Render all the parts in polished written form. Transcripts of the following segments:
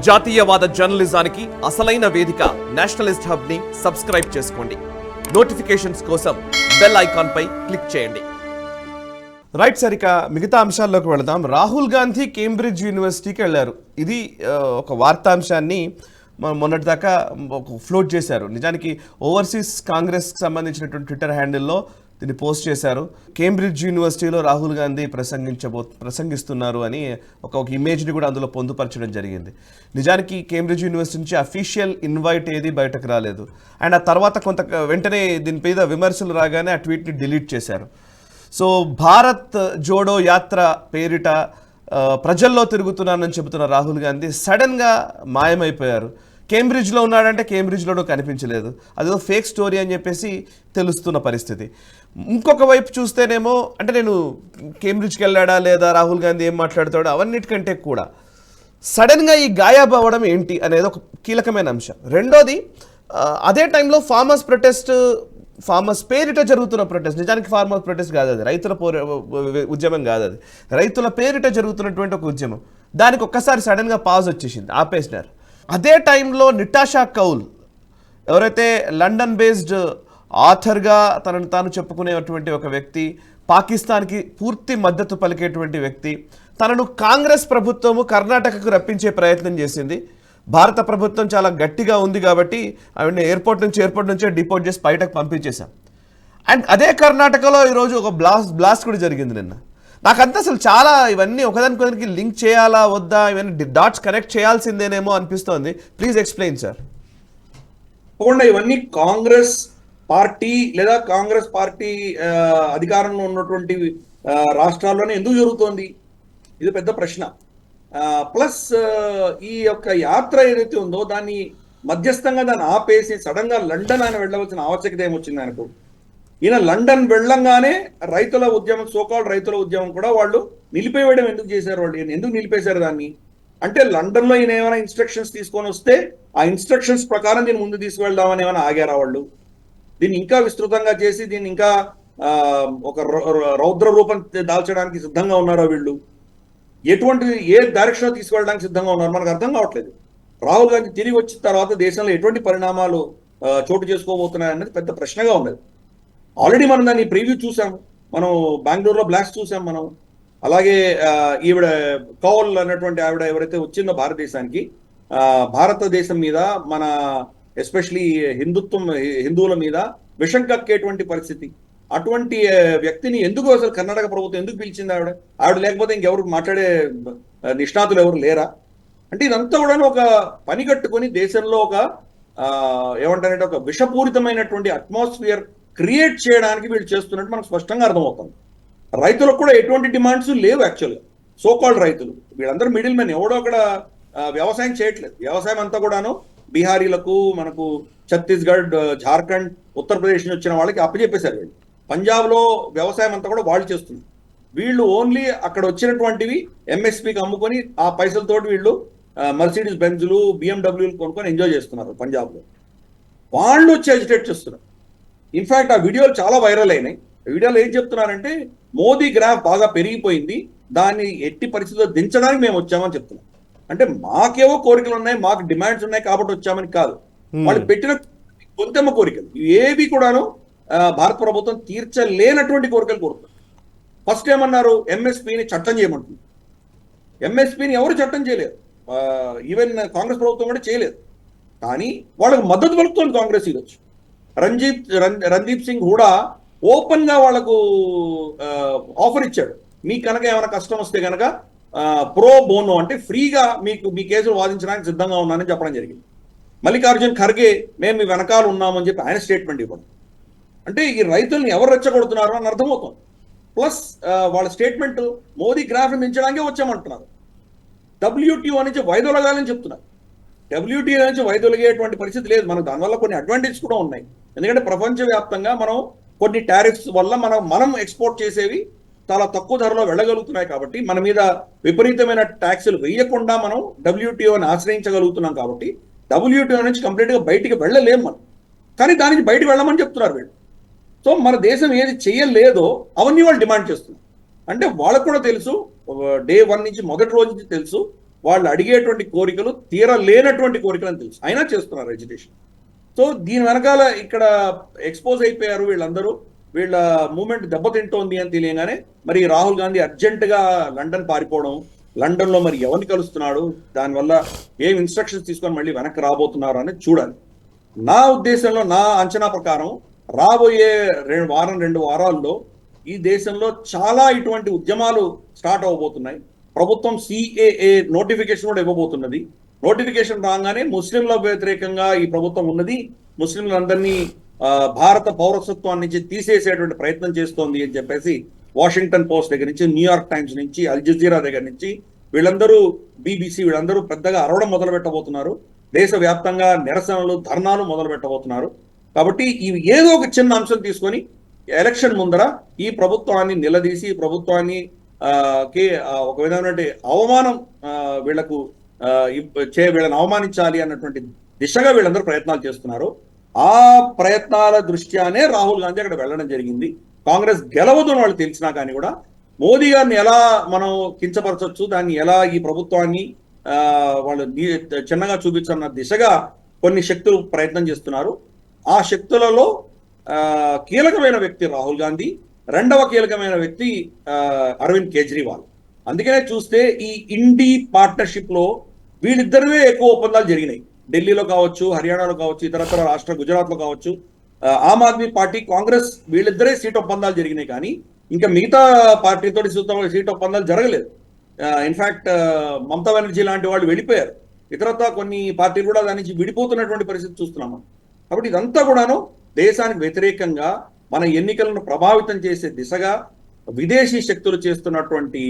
జాతీయవాద జర్నలిజానికి అసలైన వేదిక నేషనలిస్ట్ హబ్ ని సబ్స్క్రైబ్ చేసుకోండి. నోటిఫికేషన్స్ కోసం బెల్ ఐకాన్ పై క్లిక్ చేయండి. రైట్ సరిక మిగతా అంశాల్లోకి వెళదాం. రాహుల్ గాంధీ కేంబ్రిడ్జ్ యూనివర్సిటీకి వెళ్ళారు. ఇది ఒక వార్తాంశాన్ని మొన్నటిదాకా ఫ్లోట్ చేశారు. నిజానికి ఓవర్సీస్ కాంగ్రెస్కి సంబంధించినటువంటి ట్విట్టర్ హ్యాండిల్లో దీన్ని పోస్ట్ చేశారు. కేంబ్రిడ్జ్ యూనివర్సిటీలో రాహుల్ గాంధీ ప్రసంగిస్తున్నారు అని ఒక ఇమేజ్ని కూడా అందులో పొందుపరచడం జరిగింది. నిజానికి కేంబ్రిడ్జ్ యూనివర్సిటీ నుంచి అఫీషియల్ ఇన్వైట్ ఏది బయటకు రాలేదు. అండ్ ఆ తర్వాత వెంటనే దీని మీద విమర్శలు రాగానే ఆ ట్వీట్ని డిలీట్ చేశారు. సో భారత్ జోడో యాత్ర పేరిట ప్రజల్లో తిరుగుతున్నానని చెబుతున్న రాహుల్ గాంధీ సడన్గా మాయమైపోయారు. కేంబ్రిడ్జ్లో ఉన్నాడంటే కేంబ్రిడ్జ్లోనూ కనిపించలేదు. అదేదో ఫేక్ స్టోరీ అని చెప్పేసి తెలుస్తున్న పరిస్థితి. ఇంకొక వైపు చూస్తేనేమో అంటే నేను కేంబ్రిడ్జ్కి వెళ్ళాడా లేదా, రాహుల్ గాంధీ ఏం మాట్లాడతాడో అవన్నిటికంటే కూడా సడన్గా ఈ గాయాబ్ అవ్వడం ఏంటి అనేది ఒక కీలకమైన అంశం. రెండోది, అదే టైంలో ఫార్మర్స్ పేరిట జరుగుతున్న ప్రొటెస్ట్, నిజానికి ఫార్మర్స్ ప్రొటెస్ట్ కాదు, అది రైతుల ఉద్యమం కాదు, అది రైతుల పేరిట జరుగుతున్నటువంటి ఒక ఉద్యమం. దానికి ఒక్కసారి సడన్గా పాజ్ వచ్చేసింది, ఆపేసినారు. అదే టైంలో నిటాషా కౌల్, ఎవరైతే లండన్ బేస్డ్ ఆథర్గా తనను తాను చెప్పుకునేటువంటి ఒక వ్యక్తి, పాకిస్తాన్కి పూర్తి మద్దతు పలికేటువంటి వ్యక్తి, తనను కాంగ్రెస్ ప్రభుత్వము కర్ణాటకకు రప్పించే ప్రయత్నం చేసింది. భారత ప్రభుత్వం చాలా గట్టిగా ఉంది కాబట్టి ఆవిడని ఎయిర్పోర్ట్ నుంచే డిపోర్ట్ చేసి బయటకు పంపించేశాం. అండ్ అదే కర్ణాటకలో ఈరోజు ఒక బ్లాస్ట్ కూడా జరిగింది నిన్న. నాకంతా అసలు చాలా ఇవన్నీ ఒకదానికి లింక్ చేయాలా వద్దా, ఇవన్నీ డాట్స్ కనెక్ట్ చేయాల్సిందేనేమో అనిపిస్తోంది. Please explain sir. ఇవన్నీ కాంగ్రెస్ పార్టీ లేదా కాంగ్రెస్ పార్టీ అధికారంలో ఉన్నటువంటి రాష్ట్రాల్లోనే ఎందుకు జరుగుతోంది, ఇది పెద్ద ప్రశ్న. ప్లస్ ఈ యొక్క యాత్ర ఏదైతే ఉందో దాన్ని మధ్యస్థంగా దాన్ని ఆపేసి సడన్ గా లండన్ ఆయన వెళ్ళవలసిన ఆవశ్యకత ఏమొచ్చింది ఆయనకు. ఈయన లండన్ వెళ్ళంగానే రైతుల ఉద్యమం, సోకాల్డ్ రైతుల ఉద్యమం కూడా వాళ్ళు నిలిపివేయడం ఎందుకు చేశారు, వాళ్ళు ఎందుకు నిలిపేశారు దాన్ని అంటే, లండన్ లో ఈయన ఏమైనా ఇన్స్ట్రక్షన్స్ తీసుకొని వస్తే ఆ ఇన్స్ట్రక్షన్స్ ప్రకారం దీన్ని ముందు తీసుకువెళ్దామని ఏమైనా ఆగారా వాళ్ళు? దీన్ని ఇంకా విస్తృతంగా చేసి దీన్ని ఇంకా ఒక రౌద్ర రూపం దాల్చడానికి సిద్ధంగా ఉన్నారో వీళ్ళు? ఏ డైరెక్షన్ తీసుకువెళ్ళడానికి సిద్ధంగా ఉన్నారు మనకు అర్థం కావట్లేదు. రాహుల్ గాంధీ తిరిగి వచ్చిన తర్వాత దేశంలో ఎటువంటి పరిణామాలు చోటు చేసుకోబోతున్నాయన్నది పెద్ద ప్రశ్నగా ఉన్నది. ఆల్రెడీ మనం దాన్ని ప్రివ్యూ చూసాము, మనం బెంగళూరులో బ్లాస్ట్ చూసాం మనం. అలాగే ఈవిడ కౌల్ అన్నటువంటి ఆవిడ ఎవరైతే వచ్చిందో భారతదేశానికి, భారతదేశం మీద మన ఎస్పెషలీ హిందువుల మీద విషం కక్కేటువంటి పరిస్థితి, అటువంటి వ్యక్తిని ఎందుకు అసలు కర్ణాటక ప్రభుత్వం ఎందుకు పిలిచింది? ఆవిడ లేకపోతే ఇంకెవరు మాట్లాడే నిష్ణాతులు ఎవరు లేరా? అంటే ఇదంతా కూడా ఒక పని కట్టుకొని దేశంలో ఒక ఏమంటారంటే ఒక విషపూరితమైనటువంటి అట్మాస్ఫియర్ క్రియేట్ చేయడానికి వీళ్ళు చేస్తున్నట్టు మనకు స్పష్టంగా అర్థమవుతుంది. రైతులకు కూడా ఎటువంటి డిమాండ్స్ లేవు యాక్చువల్గా. సోకాల్డ్ రైతులు వీళ్ళందరూ మిడిల్ మెన్, ఎవడో అక్కడ వ్యవసాయం చేయట్లేదు. వ్యవసాయం అంతా కూడాను బీహారీలకు, మనకు ఛత్తీస్గఢ్, జార్ఖండ్, ఉత్తరప్రదేశ్ నుంచి వచ్చిన వాళ్ళకి అప్పచెప్పేశారు. వీళ్ళు పంజాబ్లో వ్యవసాయం అంతా కూడా వాళ్ళు చేస్తున్నారు. వీళ్ళు ఓన్లీ అక్కడ వచ్చినటువంటివి ఎంఎస్పీకి అమ్ముకొని ఆ పైసలతోటి వీళ్ళు మర్సిడీస్ బెంజ్లు, బిఎండబ్ల్యూలు కొనుక్కొని ఎంజాయ్ చేస్తున్నారు పంజాబ్లో. వాళ్ళు వచ్చి ఎజిటేట్ చేస్తున్నారు. ఇన్ఫాక్ట్ ఆ వీడియోలు చాలా వైరల్ అయినాయి. వీడియోలో ఏం చెప్తున్నారంటే, మోదీ గ్రాఫ్ బాగా పెరిగిపోయింది, దాన్ని ఎట్టి పరిస్థితుల్లో దించడానికి మేము వచ్చామని చెప్తున్నాం. అంటే మాకేవో కోరికలు ఉన్నాయి, మాకు డిమాండ్స్ ఉన్నాయి కాబట్టి వచ్చామని కాదు. వాళ్ళు పెట్టిన కొంతెమ్మ కోరికలు ఏవి కూడాను భారత ప్రభుత్వం తీర్చలేనటువంటి కోరికలు కోరుతారు. ఫస్ట్ ఏమన్నారు, ఎంఎస్పీని చట్టం చేయమంటుంది. ఎంఎస్పీని ఎవరు చట్టం చేయలేరు, ఈవెన్ కాంగ్రెస్ ప్రభుత్వం కూడా చేయలేదు. కానీ వాళ్ళకు మద్దతు పలుకుతుంది కాంగ్రెస్. ఈరోజు రణదీప్ సింగ్ హూడా ఓపెన్ గా వాళ్లకు ఆఫర్ ఇచ్చాడు, మీకు కనుక ఏమైనా కష్టం వస్తే కనుక ప్రో బోనో అంటే ఫ్రీగా మీకు మీ కేసులు వాదించడానికి సిద్ధంగా ఉన్నానని చెప్పడం జరిగింది. మల్లికార్జున్ ఖర్గే మేము మీ వెనకాల ఉన్నామని చెప్పి ఆయన స్టేట్మెంట్ ఇవ్వడం. అంటే ఈ రైతుల్ని ఎవరు రెచ్చగొడుతున్నారు అని అర్థమవుతుంది. ప్లస్ వాళ్ళ స్టేట్మెంట్ మోదీ గ్రాఫ్ మించడానికే వచ్చామంటున్నారు. WTO నుంచి వైదొలగాలని చెప్తున్నారు. WTO నుంచి వైదొలిగేటువంటి పరిస్థితి లేదు. మనకు దానివల్ల కొన్ని అడ్వాంటేజ్ కూడా ఉన్నాయి. ఎందుకంటే ప్రపంచవ్యాప్తంగా మనం కొన్ని టారిఫ్స్ వల్ల మనం ఎక్స్పోర్ట్ చేసేవి చాలా తక్కువ ధరలో వెళ్ళగలుగుతున్నాయి. కాబట్టి మన మీద విపరీతమైన ట్యాక్సులు వేయకుండా మనం WTOని ఆశ్రయించగలుగుతున్నాం. కాబట్టి WTO నుంచి కంప్లీట్గా బయటికి వెళ్ళలేము మనం. కానీ దానికి బయటకు వెళ్ళమని చెప్తున్నారు వీళ్ళు. సో మన దేశం ఏది చేయలేదో అవన్నీ వాళ్ళు డిమాండ్ చేస్తున్నారు. అంటే వాళ్ళకు కూడా తెలుసు, డే 1 నుంచి మొదటి రోజు నుంచి తెలుసు వాళ్ళు అడిగేటువంటి కోరికలు తీరలేనటువంటి కోరికలు అని తెలుసు, అయినా చేస్తున్నారు ఎడ్యుకేషన్. సో దీని వెనకాల ఇక్కడ ఎక్స్పోజ్ అయిపోయారు వీళ్ళందరూ, వీళ్ళ మూమెంట్ దెబ్బతింటోంది అని తెలియగానే మరి రాహుల్ గాంధీ అర్జెంటుగా లండన్ పారిపోవడం, లండన్లో మరి ఎవరిని కలుస్తున్నాడు, దానివల్ల ఏం ఇన్స్ట్రక్షన్స్ తీసుకొని మళ్ళీ వెనక్కి రాబోతున్నారు అనేది చూడాలి. నా ఉద్దేశంలో, నా అంచనా ప్రకారం రాబోయే 2 వారాల్లో ఈ దేశంలో చాలా ఇటువంటి ఉద్యమాలు స్టార్ట్ అవ్వబోతున్నాయి. ప్రభుత్వం CAA నోటిఫికేషన్ కూడా ఇవ్వబోతున్నది. నోటిఫికేషన్ రాగానే ముస్లింల వ్యతిరేకంగా ఈ ప్రభుత్వం ఉన్నది, ముస్లింలందరినీ భారత పౌరసత్వం నుంచి తీసేసేటువంటి ప్రయత్నం చేస్తోంది అని చెప్పేసి వాషింగ్టన్ పోస్ట్ దగ్గర నుంచి, న్యూయార్క్ టైమ్స్ నుంచి, అల్ జజీరా దగ్గర నుంచి వీళ్ళందరూ, BBC వీళ్ళందరూ పెద్దగా అరవడం మొదలు పెట్టబోతున్నారు. దేశవ్యాప్తంగా నిరసనలు, ధర్నాలు మొదలు పెట్టబోతున్నారు. కాబట్టి ఇవి ఏదో ఒక చిన్న అంశం తీసుకొని ఎలక్షన్ ముందర ఈ ప్రభుత్వాన్ని నిలదీసి, ఈ ప్రభుత్వాన్ని ఒక విధమైన అవమానం వీళ్ళకు వీళ్ళని అవమానించాలి అన్నటువంటి దిశగా వీళ్ళందరూ ప్రయత్నాలు చేస్తున్నారు. ఆ ప్రయత్నాల దృష్ట్యానే రాహుల్ గాంధీ అక్కడ వెళ్ళడం జరిగింది. కాంగ్రెస్ గెలవదు అని వాళ్ళు తెలిసినా కానీ కూడా మోదీ గారిని ఎలా మనం కించపరచొచ్చు, దాన్ని ఎలా ఈ ప్రభుత్వాన్ని వాళ్ళు చిన్నగా చూపించన్న దిశగా కొన్ని శక్తులు ప్రయత్నం చేస్తున్నారు. ఆ శక్తులలో కీలకమైన వ్యక్తి రాహుల్ గాంధీ, రెండవ కీలకమైన వ్యక్తి అరవింద్ కేజ్రీవాల్. అందుకనే చూస్తే ఈ ఇండీ పార్ట్నర్షిప్ లో వీళ్ళిద్దరివే ఎక్కువ ఒప్పందాలు జరిగినాయి. ఢిల్లీలో కావచ్చు, హర్యానాలో కావచ్చు, ఇతరత్ర రాష్ట్ర గుజరాత్లో కావచ్చు. ఆమ్ ఆద్మీ పార్టీ, కాంగ్రెస్ వీళ్ళిద్దరే సీట్ ఒప్పందాలు జరిగినాయి, కానీ ఇంకా మిగతా పార్టీతో సీట్ ఒప్పందాలు జరగలేదు. ఇన్ఫాక్ట్ మమతా బెనర్జీ లాంటి వాళ్ళు వెళ్ళిపోయారు. ఇతరత్ర కొన్ని పార్టీలు కూడా దాని నుంచి విడిపోతున్నటువంటి పరిస్థితి చూస్తున్నాము. కాబట్టి ఇదంతా కూడాను దేశానికి వ్యతిరేకంగా మన ఎన్నికలను ప్రభావితం చేసే దిశగా విదేశీ శక్తులు చేస్తున్నటువంటి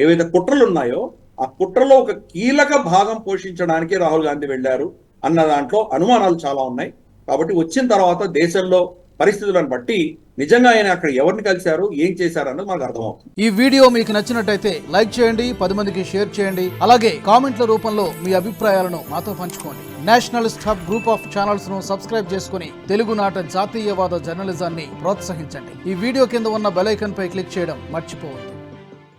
ఏవైతే కుట్రలు ఉన్నాయో ఆ కుట్రలో ఒక కీలక భాగం పోషించడానికి రాహుల్ గాంధీ వెళ్ళారు అన్న దాంట్లో అనుమానాలు చాలా ఉన్నాయి. కాబట్టి వచ్చిన తర్వాత దేశంలో పరిస్థితులను బట్టి నిజంగా ఆయన అక్కడ ఎవరిని కలిశారు, ఏం చేశారు అన్నది మనకు అర్థమవుతుంది. ఈ వీడియో మీకు నచ్చినట్టయితే లైక్ చేయండి, 10 మందికి షేర్ చేయండి. అలాగే కామెంట్ల రూపంలో మీ అభిప్రాయాలను మాతో పంచుకోండి. Nationalist hub group of channels ను సబ్స్క్రైబ్ చేసుకుని తెలుగునాట జాతీయవాద జర్నలిజాన్ని ప్రోత్సహించండి. ఈ వీడియో కింద ఉన్న బెల్ ఐకాన్ పై క్లిక్ చేయడం మర్చిపోవద్దు.